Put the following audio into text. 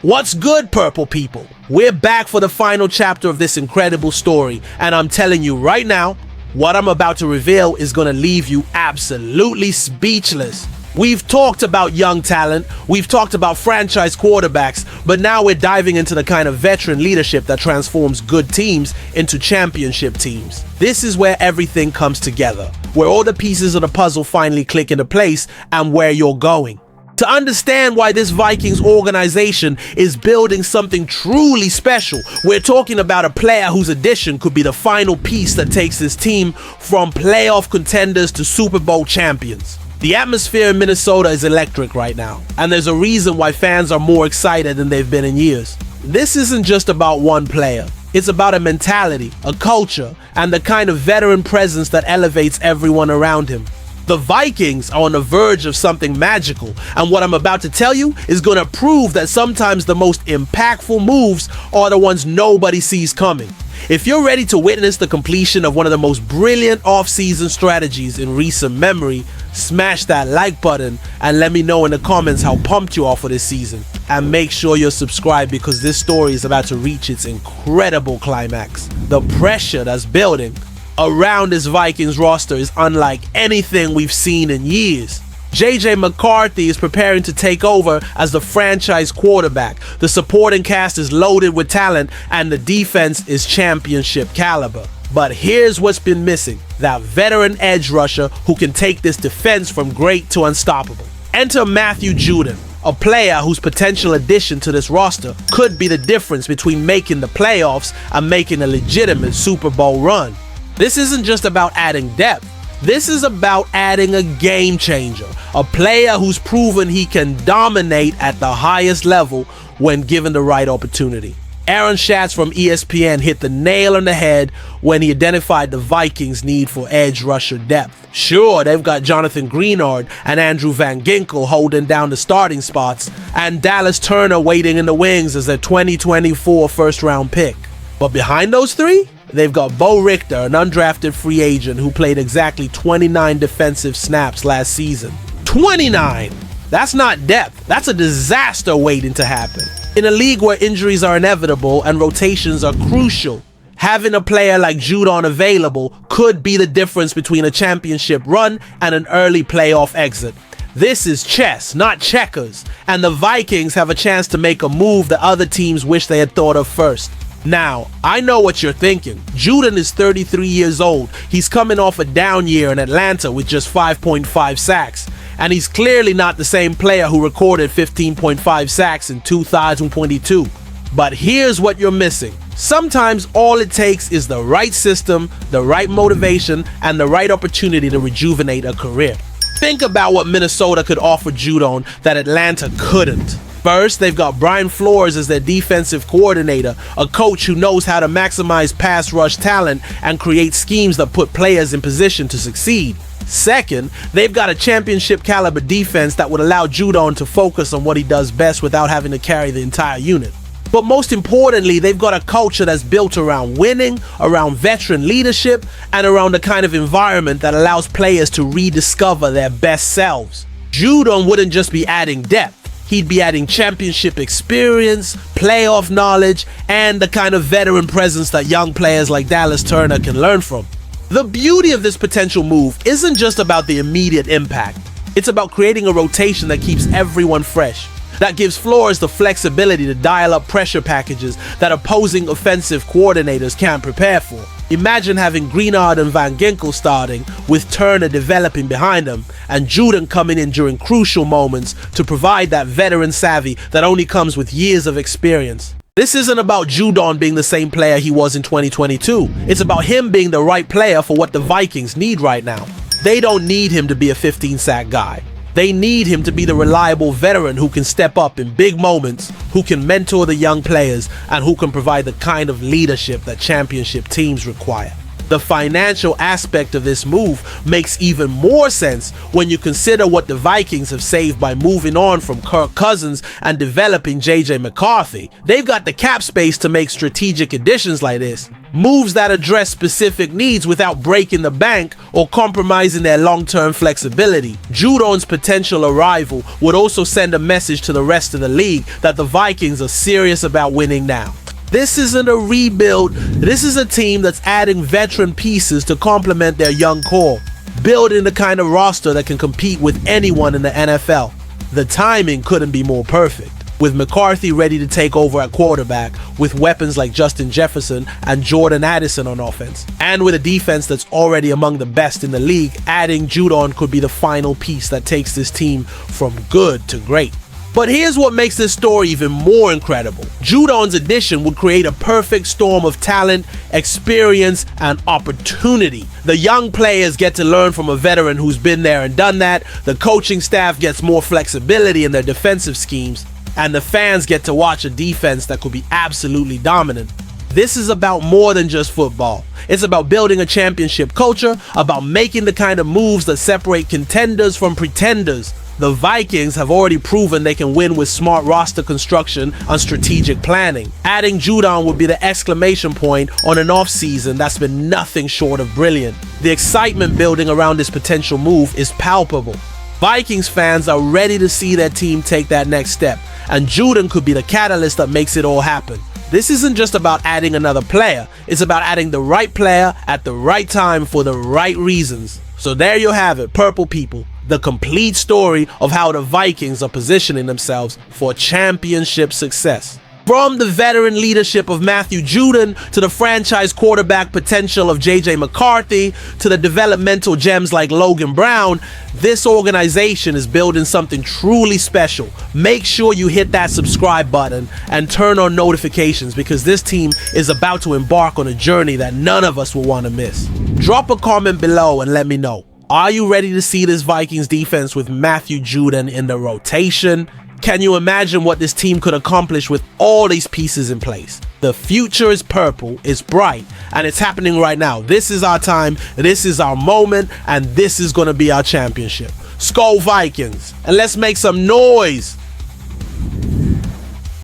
What's good, purple people? We're back for the final chapter of this incredible story, and I'm telling you right now, what I'm about to reveal is gonna leave you absolutely speechless. We've talked about young talent, we've talked about franchise quarterbacks, but now we're diving into the kind of veteran leadership that transforms good teams into championship teams. This is where everything comes together, where all the pieces of the puzzle finally click into place, and where you're going. To understand why this Vikings organization is building something truly special, we're talking about a player whose addition could be the final piece that takes this team from playoff contenders to Super Bowl champions. The atmosphere in Minnesota is electric right now, and there's a reason why fans are more excited than they've been in years. This isn't just about one player. It's about a mentality, a culture, and the kind of veteran presence that elevates everyone around him. The Vikings are on the verge of something magical, and what I'm about to tell you is going to prove that sometimes the most impactful moves are the ones nobody sees coming. If you're ready to witness the completion of one of the most brilliant off-season strategies in recent memory, smash that like button and let me know in the comments how pumped you are for this season. And make sure you're subscribed, because this story is about to reach its incredible climax. The pressure that's building around this Vikings roster is unlike anything we've seen in years. JJ McCarthy is preparing to take over as the franchise quarterback. The supporting cast is loaded with talent, and the defense is championship caliber. But here's what's been missing: that veteran edge rusher who can take this defense from great to unstoppable. Enter Matthew Judon, a player whose potential addition to this roster could be the difference between making the playoffs and making a legitimate Super Bowl run. This isn't just about adding depth. This is about adding a game changer, a player who's proven he can dominate at the highest level when given the right opportunity. Aaron Schatz from ESPN hit the nail on the head when he identified the Vikings' need for edge rusher depth. Sure, they've got Jonathan Greenard and Andrew Van Ginkel holding down the starting spots, and Dallas Turner waiting in the wings as their 2024 first-round pick. But behind those three, they've got Bo Richter, an undrafted free agent who played exactly 29 defensive snaps last season. 29! That's not depth. That's a disaster waiting to happen. In a league where injuries are inevitable and rotations are crucial, having a player like Judon available could be the difference between a championship run and an early playoff exit. This is chess, not checkers, and the Vikings have a chance to make a move that other teams wish they had thought of first. Now, I know what you're thinking. Judon is 33 years old. He's coming off a down year in Atlanta with just 5.5 sacks. And he's clearly not the same player who recorded 15.5 sacks in 2022. But here's what you're missing. Sometimes all it takes is the right system, the right motivation, and the right opportunity to rejuvenate a career. Think about what Minnesota could offer Judon that Atlanta couldn't. First, they've got Brian Flores as their defensive coordinator, a coach who knows how to maximize pass rush talent and create schemes that put players in position to succeed. Second, they've got a championship caliber defense that would allow Judon to focus on what he does best without having to carry the entire unit. But most importantly, they've got a culture that's built around winning, around veteran leadership, and around the kind of environment that allows players to rediscover their best selves. Judon wouldn't just be adding depth. He'd be adding championship experience, playoff knowledge, and the kind of veteran presence that young players like Dallas Turner can learn from. The beauty of this potential move isn't just about the immediate impact. It's about creating a rotation that keeps everyone fresh, that gives Flores the flexibility to dial up pressure packages that opposing offensive coordinators can't prepare for. Imagine having Greenard and Van Ginkel starting, with Turner developing behind them, and Judon coming in during crucial moments to provide that veteran savvy that only comes with years of experience. This isn't about Judon being the same player he was in 2022. It's about him being the right player for what the Vikings need right now. They don't need him to be a 15-sack guy. They need him to be the reliable veteran who can step up in big moments, who can mentor the young players, and who can provide the kind of leadership that championship teams require. The financial aspect of this move makes even more sense when you consider what the Vikings have saved by moving on from Kirk Cousins and developing J.J. McCarthy. They've got the cap space to make strategic additions like this, moves that address specific needs without breaking the bank or compromising their long-term flexibility. Judon's potential arrival would also send a message to the rest of the league that the Vikings are serious about winning now. This isn't a rebuild, this is a team that's adding veteran pieces to complement their young core, building the kind of roster that can compete with anyone in the NFL. The timing couldn't be more perfect, with McCarthy ready to take over at quarterback, with weapons like Justin Jefferson and Jordan Addison on offense, and with a defense that's already among the best in the league. Adding Judon could be the final piece that takes this team from good to great. But here's what makes this story even more incredible. Judon's addition would create a perfect storm of talent, experience, and opportunity. The young players get to learn from a veteran who's been there and done that, the coaching staff gets more flexibility in their defensive schemes, and the fans get to watch a defense that could be absolutely dominant. This is about more than just football. It's about building a championship culture, about making the kind of moves that separate contenders from pretenders. The Vikings have already proven they can win with smart roster construction and strategic planning. Adding Judon would be the exclamation point on an offseason that's been nothing short of brilliant. The excitement building around this potential move is palpable. Vikings fans are ready to see their team take that next step, and Judon could be the catalyst that makes it all happen. This isn't just about adding another player, it's about adding the right player at the right time for the right reasons. So there you have it, Purple People. The complete story of how the Vikings are positioning themselves for championship success. From the veteran leadership of Matthew Judon to the franchise quarterback potential of J.J. McCarthy to the developmental gems like Logan Brown, this organization is building something truly special. Make sure you hit that subscribe button and turn on notifications, because this team is about to embark on a journey that none of us will want to miss. Drop a comment below and let me know. Are you ready to see this Vikings defense with Matthew Judon in the rotation? Can you imagine what this team could accomplish with all these pieces in place? The future is purple, it's bright, and it's happening right now. This is our time, this is our moment, and this is going to be our championship. Skol Vikings, and let's make some noise!